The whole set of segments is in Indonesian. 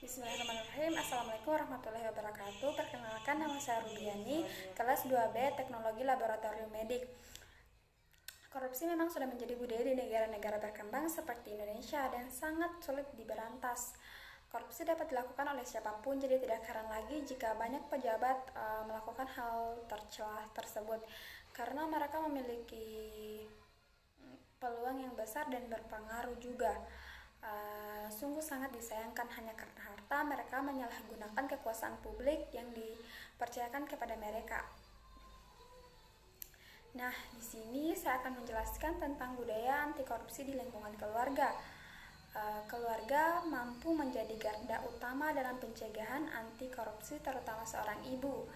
Bismillahirrahmanirrahim. Assalamualaikum warahmatullahi wabarakatuh. Perkenalkan, nama saya Rubiani, kelas 2B Teknologi Laboratorium Medik. Korupsi memang sudah menjadi budaya di negara-negara berkembang seperti Indonesia dan sangat sulit diberantas. Korupsi dapat dilakukan oleh siapapun, jadi tidak heran lagi jika banyak pejabat melakukan hal tercela tersebut karena mereka memiliki peluang yang besar dan berpengaruh juga. Sungguh sangat disayangkan hanya karena harta mereka menyalahgunakan kekuasaan publik yang dipercayakan kepada mereka. Nah, di sini saya akan menjelaskan tentang budaya anti korupsi di lingkungan keluarga. Keluarga mampu menjadi garda utama dalam pencegahan anti korupsi, terutama seorang ibu.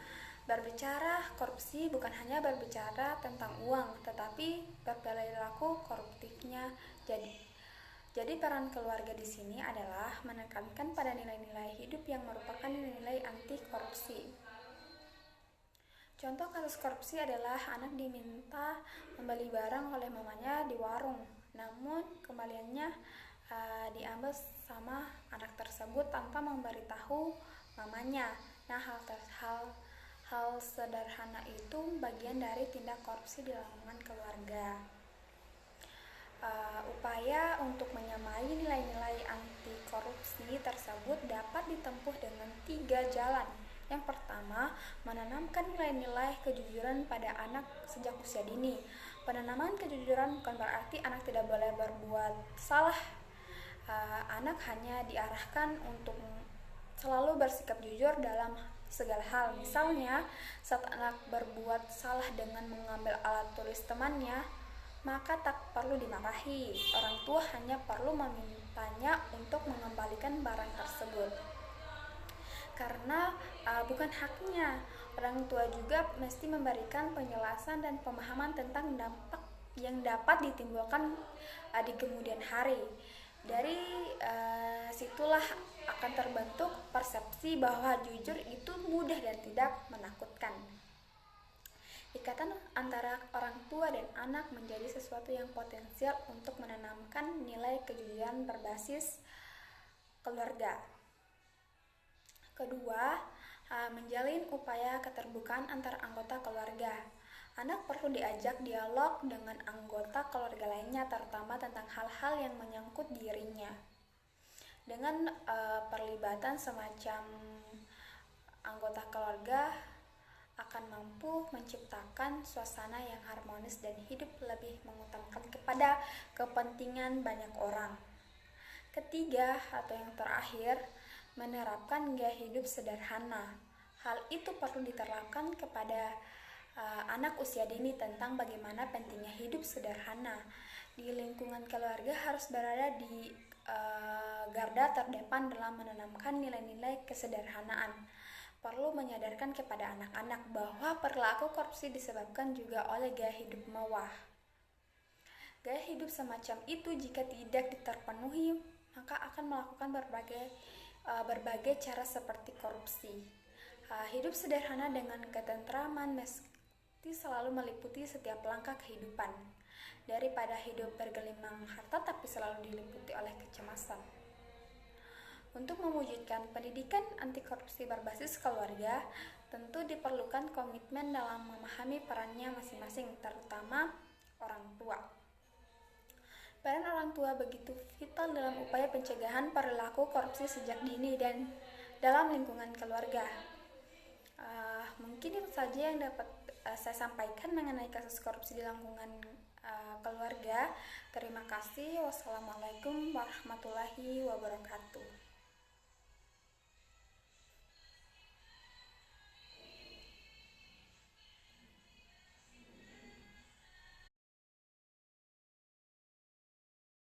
Berbicara korupsi bukan hanya berbicara tentang uang, tetapi berperilaku koruptifnya. Jadi peran keluarga di sini adalah menekankan pada nilai-nilai hidup yang merupakan nilai anti korupsi. Contoh kasus korupsi adalah anak diminta membeli barang oleh mamanya di warung, namun kembaliannya diambil sama anak tersebut tanpa memberitahu mamanya. Nah, hal sederhana itu bagian dari tindak korupsi di lingkungan keluarga. Upaya untuk menyamai nilai-nilai anti korupsi tersebut dapat ditempuh dengan 3 jalan. Yang pertama, menanamkan nilai-nilai kejujuran pada anak sejak usia dini. Penanaman kejujuran bukan berarti anak tidak boleh berbuat salah. Anak hanya diarahkan untuk selalu bersikap jujur dalam segala hal. Misalnya, saat anak berbuat salah dengan mengambil alat tulis temannya, maka tak perlu dimarahi. Orang tua hanya perlu memintanya untuk mengembalikan barang tersebut karena bukan haknya. Orang tua juga mesti memberikan penjelasan dan pemahaman tentang dampak yang dapat ditimbulkan di kemudian hari. Dari situlah akan terbentuk persepsi bahwa jujur itu mudah dan tidak menakutkan. Ikatan antara orang tua dan anak menjadi sesuatu yang potensial untuk menanamkan nilai kejujuran berbasis keluarga. Kedua, menjalin upaya keterbukaan antar anggota keluarga. Anak perlu diajak dialog dengan anggota keluarga lainnya, terutama tentang hal-hal yang menyangkut dirinya. Dengan perlibatan semacam anggota keluarga akan mampu menciptakan suasana yang harmonis dan hidup lebih mengutamakan kepada kepentingan banyak orang. Ketiga, atau yang terakhir, menerapkan gaya hidup sederhana. Hal itu perlu diterapkan kepada anak usia dini tentang bagaimana pentingnya hidup sederhana. Di lingkungan keluarga harus berada di garda terdepan dalam menanamkan nilai-nilai kesederhanaan. Perlu menyadarkan kepada anak-anak bahwa perilaku korupsi disebabkan juga oleh gaya hidup mewah. Gaya hidup semacam itu jika tidak terpenuhi, maka akan melakukan berbagai cara seperti korupsi. Hidup sederhana dengan ketentraman mesti selalu meliputi setiap langkah kehidupan, daripada hidup bergelimang harta tapi selalu diliputi oleh kecemasan. Untuk mewujudkan pendidikan anti korupsi berbasis keluarga, tentu diperlukan komitmen dalam memahami perannya masing-masing, terutama orang tua. Peran orang tua begitu vital dalam upaya pencegahan perilaku korupsi sejak dini dan dalam lingkungan keluarga. Mungkin itu saja yang dapat saya sampaikan mengenai kasus korupsi di lingkungan keluarga. Terima kasih. Wassalamualaikum warahmatullahi wabarakatuh.